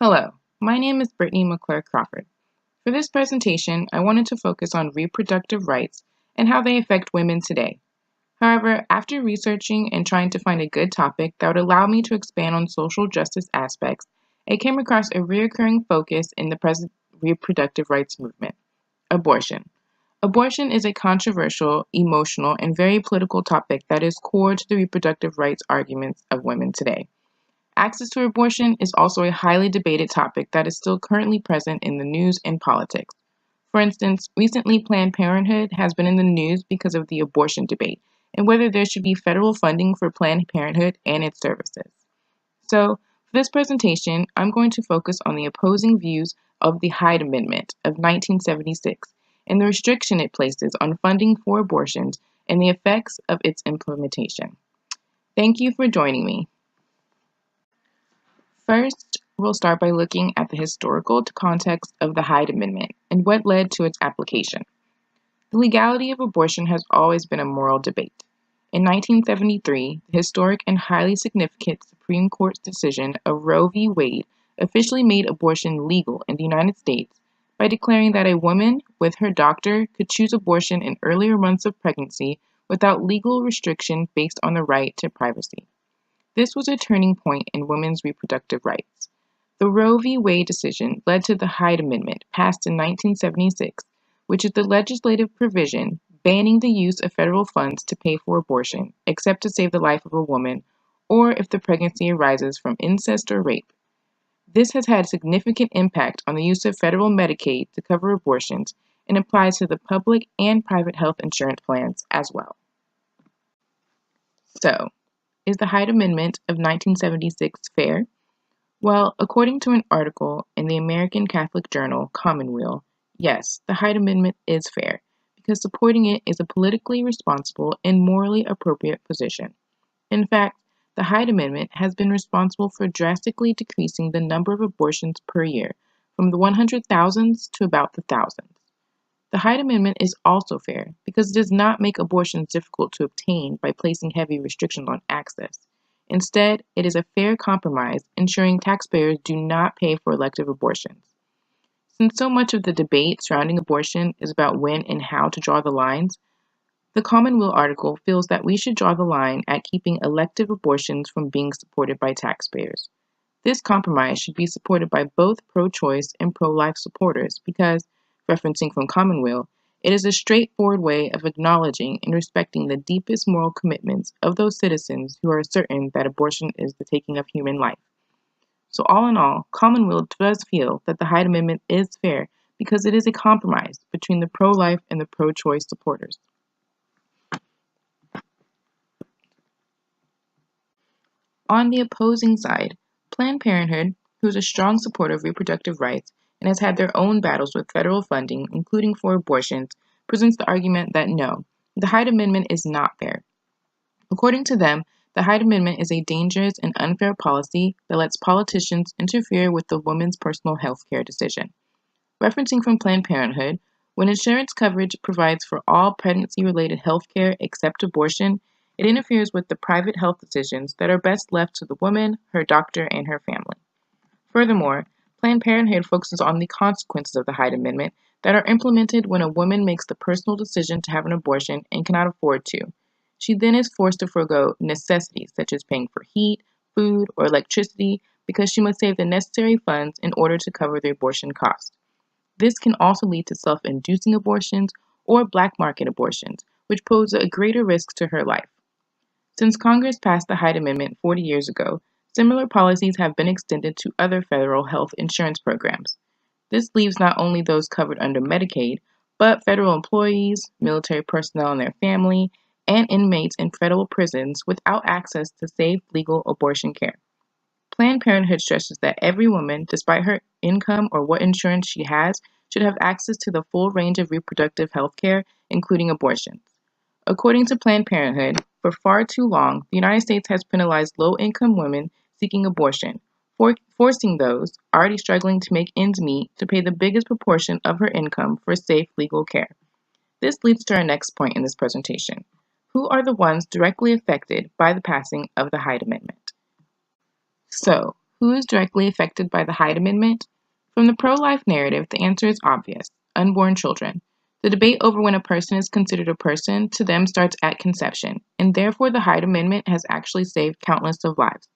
Hello, my name is Brittney Crawford. For this presentation, I wanted to focus on reproductive rights and how they affect women today. However, after researching and trying to find a good topic that would allow me to expand on social justice aspects, I came across a recurring focus in the present reproductive rights movement: abortion. Abortion is a controversial, emotional, and very political topic that is core to the reproductive rights arguments of women today. Access to abortion is also a highly debated topic that is still currently present in the news and politics. For instance, recently Planned Parenthood has been in the news because of the abortion debate and whether there should be federal funding for Planned Parenthood and its services. So, for this presentation, I'm going to focus on the opposing views of the Hyde Amendment of 1976 and the restriction it places on funding for abortions and the effects of its implementation. Thank you for joining me. First, we'll start by looking at the historical context of the Hyde Amendment and what led to its application. The legality of abortion has always been a moral debate. In 1973, the historic and highly significant Supreme Court's decision of Roe v. Wade officially made abortion legal in the United States by declaring that a woman with her doctor could choose abortion in earlier months of pregnancy without legal restriction based on the right to privacy. This was a turning point in women's reproductive rights. The Roe v. Wade decision led to the Hyde Amendment, passed in 1976, which is the legislative provision banning the use of federal funds to pay for abortion, except to save the life of a woman, or if the pregnancy arises from incest or rape. This has had significant impact on the use of federal Medicaid to cover abortions and applies to the public and private health insurance plans as well. So, is the Hyde Amendment of 1976 fair? Well, according to an article in the American Catholic journal Commonweal, yes, the Hyde Amendment is fair, because supporting it is a politically responsible and morally appropriate position. In fact, the Hyde Amendment has been responsible for drastically decreasing the number of abortions per year, from the 100,000s to about the thousands. The Hyde Amendment is also fair because it does not make abortions difficult to obtain by placing heavy restrictions on access. Instead, it is a fair compromise, ensuring taxpayers do not pay for elective abortions. Since so much of the debate surrounding abortion is about when and how to draw the lines, the Commonweal article feels that we should draw the line at keeping elective abortions from being supported by taxpayers. This compromise should be supported by both pro-choice and pro-life supporters because, referencing from Commonweal, it is a straightforward way of acknowledging and respecting the deepest moral commitments of those citizens who are certain that abortion is the taking of human life. So all in all, Commonweal does feel that the Hyde Amendment is fair because it is a compromise between the pro-life and the pro-choice supporters. On the opposing side, Planned Parenthood, who is a strong supporter of reproductive rights and has had their own battles with federal funding, including for abortions, presents the argument that no, the Hyde Amendment is not fair. According to them, the Hyde Amendment is a dangerous and unfair policy that lets politicians interfere with the woman's personal health care decision. Referencing from Planned Parenthood, when insurance coverage provides for all pregnancy-related health care except abortion, it interferes with the private health decisions that are best left to the woman, her doctor, and her family. Furthermore, Planned Parenthood focuses on the consequences of the Hyde Amendment that are implemented when a woman makes the personal decision to have an abortion and cannot afford to. She then is forced to forego necessities such as paying for heat, food, or electricity because she must save the necessary funds in order to cover the abortion cost. This can also lead to self-inducing abortions or black market abortions, which pose a greater risk to her life. Since Congress passed the Hyde Amendment 40 years ago, similar policies have been extended to other federal health insurance programs. This leaves not only those covered under Medicaid, but federal employees, military personnel and their family, and inmates in federal prisons without access to safe legal abortion care. Planned Parenthood stresses that every woman, despite her income or what insurance she has, should have access to the full range of reproductive health care, including abortions. According to Planned Parenthood, for far too long, the United States has penalized low-income women seeking abortion, forcing those already struggling to make ends meet to pay the biggest proportion of her income for safe legal care. This leads to our next point in this presentation. Who are the ones directly affected by the passing of the Hyde Amendment? So, Who is directly affected by the Hyde Amendment? From the pro-life narrative, the answer is obvious: unborn children. The debate over when a person is considered a person to them starts at conception, and therefore the Hyde Amendment has actually saved countless of lives.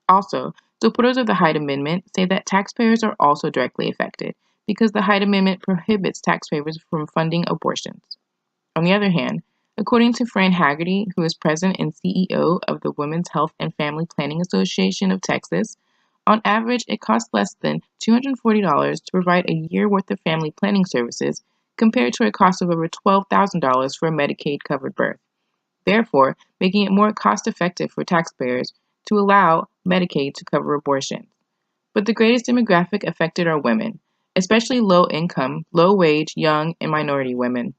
Also, supporters of the Hyde Amendment say that taxpayers are also directly affected because the Hyde Amendment prohibits taxpayers from funding abortions. On the other hand, according to Fran Haggerty, who is president and CEO of the Women's Health and Family Planning Association of Texas, on average, it costs less than $240 to provide a year worth of family planning services compared to a cost of over $12,000 for a Medicaid-covered birth, therefore making it more cost-effective for taxpayers to allow Medicaid to cover abortions. But the greatest demographic affected are women, especially low-income, low-wage, young, and minority women.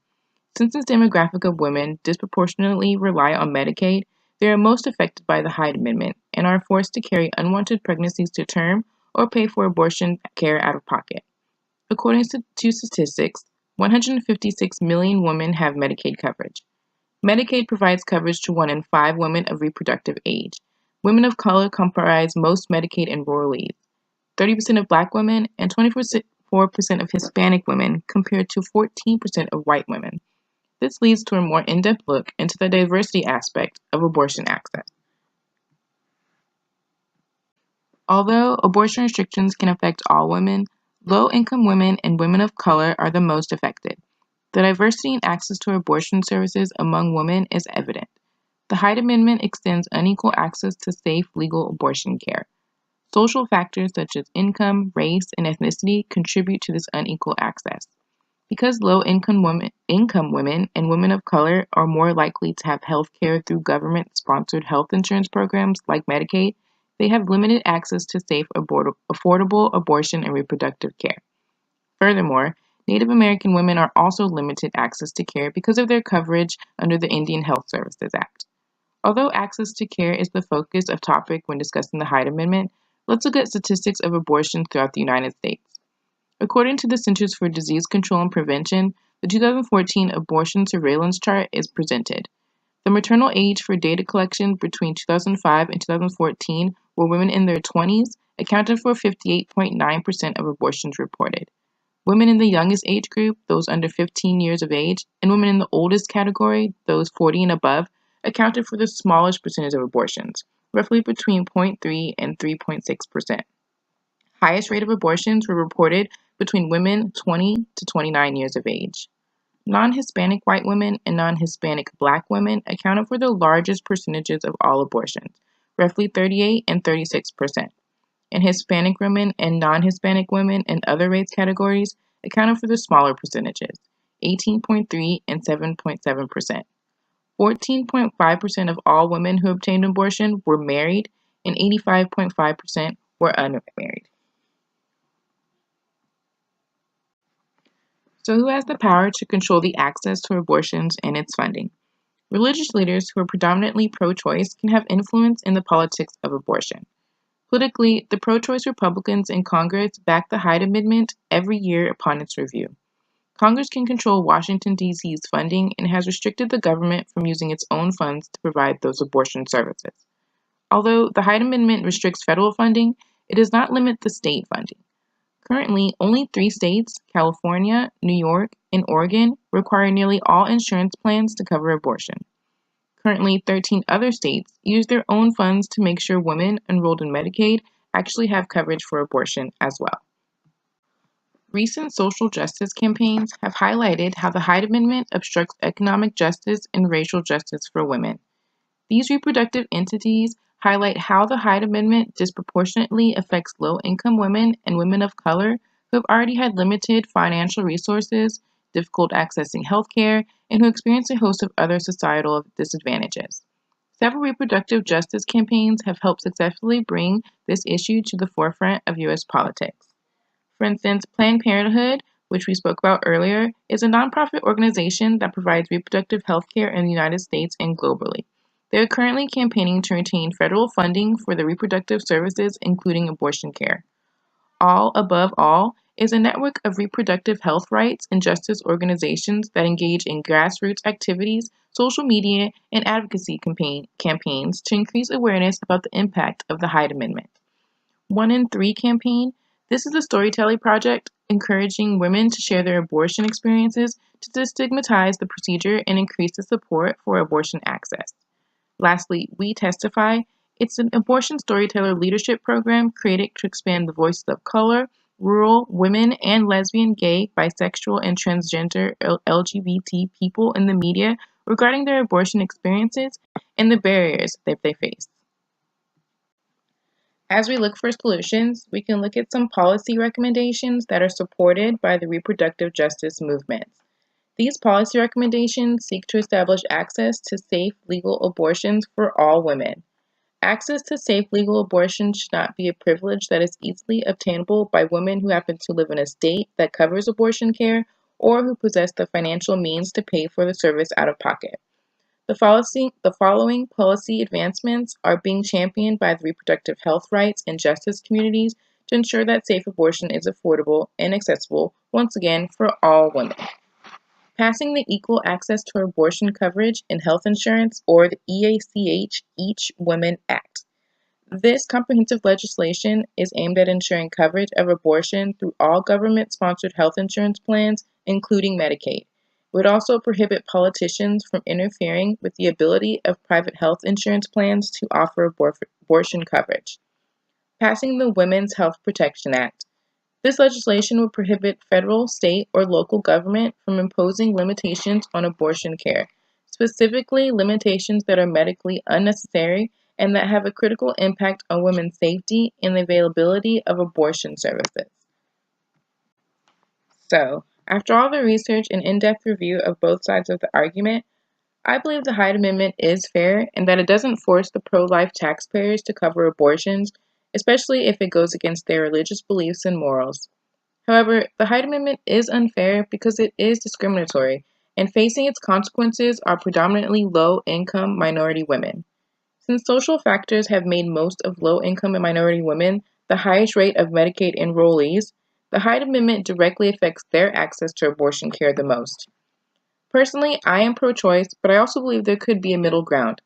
Since this demographic of women disproportionately rely on Medicaid, they are most affected by the Hyde Amendment and are forced to carry unwanted pregnancies to term or pay for abortion care out of pocket. According to statistics, 156 million women have Medicaid coverage. Medicaid provides coverage to 1 in 5 women of reproductive age. Women of color comprise most Medicaid enrollees, 30% of Black women and 24% of Hispanic women compared to 14% of white women. This leads to a more in-depth look into the diversity aspect of abortion access. Although abortion restrictions can affect all women, low-income women and women of color are the most affected. The diversity in access to abortion services among women is evident. The Hyde Amendment extends unequal access to safe, legal abortion care. Social factors such as income, race, and ethnicity contribute to this unequal access. Because low-income women and women of color are more likely to have health care through government-sponsored health insurance programs like Medicaid, they have limited access to safe, affordable abortion and reproductive care. Furthermore, Native American women are also limited access to care because of their coverage under the Indian Health Services Act. Although access to care is the focus of topic when discussing the Hyde Amendment, let's look at statistics of abortion throughout the United States. According to the Centers for Disease Control and Prevention, the 2014 abortion surveillance chart is presented. The maternal age for data collection between 2005 and 2014, where women in their 20s accounted for 58.9% of abortions reported. Women in the youngest age group, those under 15 years of age, and women in the oldest category, those 40 and above, accounted for the smallest percentage of abortions, roughly between 0.3 and 3.6%. Highest rate of abortions were reported between women 20 to 29 years of age. Non-Hispanic white women and non-Hispanic Black women accounted for the largest percentages of all abortions, roughly 38 and 36%. And Hispanic women and non-Hispanic women and other race categories accounted for the smaller percentages, 18.3 and 7.7%. 14.5% of all women who obtained abortion were married, and 85.5% were unmarried. So who has the power to control the access to abortions and its funding? Religious leaders who are predominantly pro-choice can have influence in the politics of abortion. Politically, the pro-choice Republicans in Congress back the Hyde Amendment every year upon its review. Congress can control Washington, D.C.'s funding and has restricted the government from using its own funds to provide those abortion services. Although the Hyde Amendment restricts federal funding, it does not limit the state funding. Currently, only 3 states, California, New York, and Oregon, require nearly all insurance plans to cover abortion. Currently, 13 other states use their own funds to make sure women enrolled in Medicaid actually have coverage for abortion as well. Recent social justice campaigns have highlighted how the Hyde Amendment obstructs economic justice and racial justice for women. These reproductive entities highlight how the Hyde Amendment disproportionately affects low-income women and women of color who have already had limited financial resources, difficult accessing healthcare, and who experience a host of other societal disadvantages. Several reproductive justice campaigns have helped successfully bring this issue to the forefront of U.S. politics. For instance, Planned Parenthood, which we spoke about earlier, is a nonprofit organization that provides reproductive health care in the United States and globally. They are currently campaigning to retain federal funding for the reproductive services, including abortion care. All Above All is a network of reproductive health rights and justice organizations that engage in grassroots activities, social media, and advocacy campaigns to increase awareness about the impact of the Hyde Amendment. 1 in 3 campaign. This is a storytelling project encouraging women to share their abortion experiences to destigmatize the procedure and increase the support for abortion access. Lastly, We Testify. It's an abortion storyteller leadership program created to expand the voices of color, rural, women, and lesbian, gay, bisexual, and transgender LGBT people in the media regarding their abortion experiences and the barriers that they face. As we look for solutions, we can look at some policy recommendations that are supported by the reproductive justice movement. These policy recommendations seek to establish access to safe legal abortions for all women. Access to safe legal abortion should not be a privilege that is easily obtainable by women who happen to live in a state that covers abortion care or who possess the financial means to pay for the service out of pocket. The following policy advancements are being championed by the reproductive health rights and justice communities to ensure that safe abortion is affordable and accessible, once again, for all women. Passing the Equal Access to Abortion Coverage and Health Insurance, or the EACH Each Women Act. This comprehensive legislation is aimed at ensuring coverage of abortion through all government-sponsored health insurance plans, including Medicaid. It would also prohibit politicians from interfering with the ability of private health insurance plans to offer abortion coverage. Passing the Women's Health Protection Act. This legislation would prohibit federal, state, or local government from imposing limitations on abortion care, specifically limitations that are medically unnecessary and that have a critical impact on women's safety and the availability of abortion services. So, after all the research and in-depth review of both sides of the argument, I believe the Hyde Amendment is fair and that it doesn't force the pro-life taxpayers to cover abortions, especially if it goes against their religious beliefs and morals. However, the Hyde Amendment is unfair because it is discriminatory, and facing its consequences are predominantly low-income minority women. Since social factors have made most of low-income and minority women the highest rate of Medicaid enrollees, the Hyde Amendment directly affects their access to abortion care the most. Personally, I am pro-choice, but I also believe there could be a middle ground.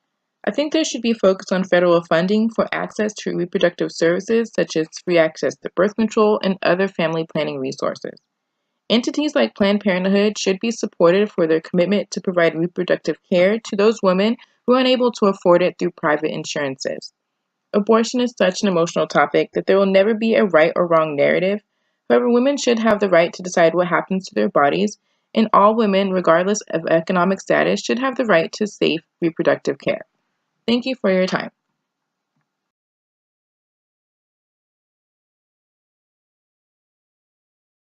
I think there should be a focus on federal funding for access to reproductive services such as free access to birth control and other family planning resources. Entities like Planned Parenthood should be supported for their commitment to provide reproductive care to those women who are unable to afford it through private insurances. Abortion is such an emotional topic that there will never be a right or wrong narrative. However, women should have the right to decide what happens to their bodies, and all women, regardless of economic status, should have the right to safe reproductive care. Thank you for your time.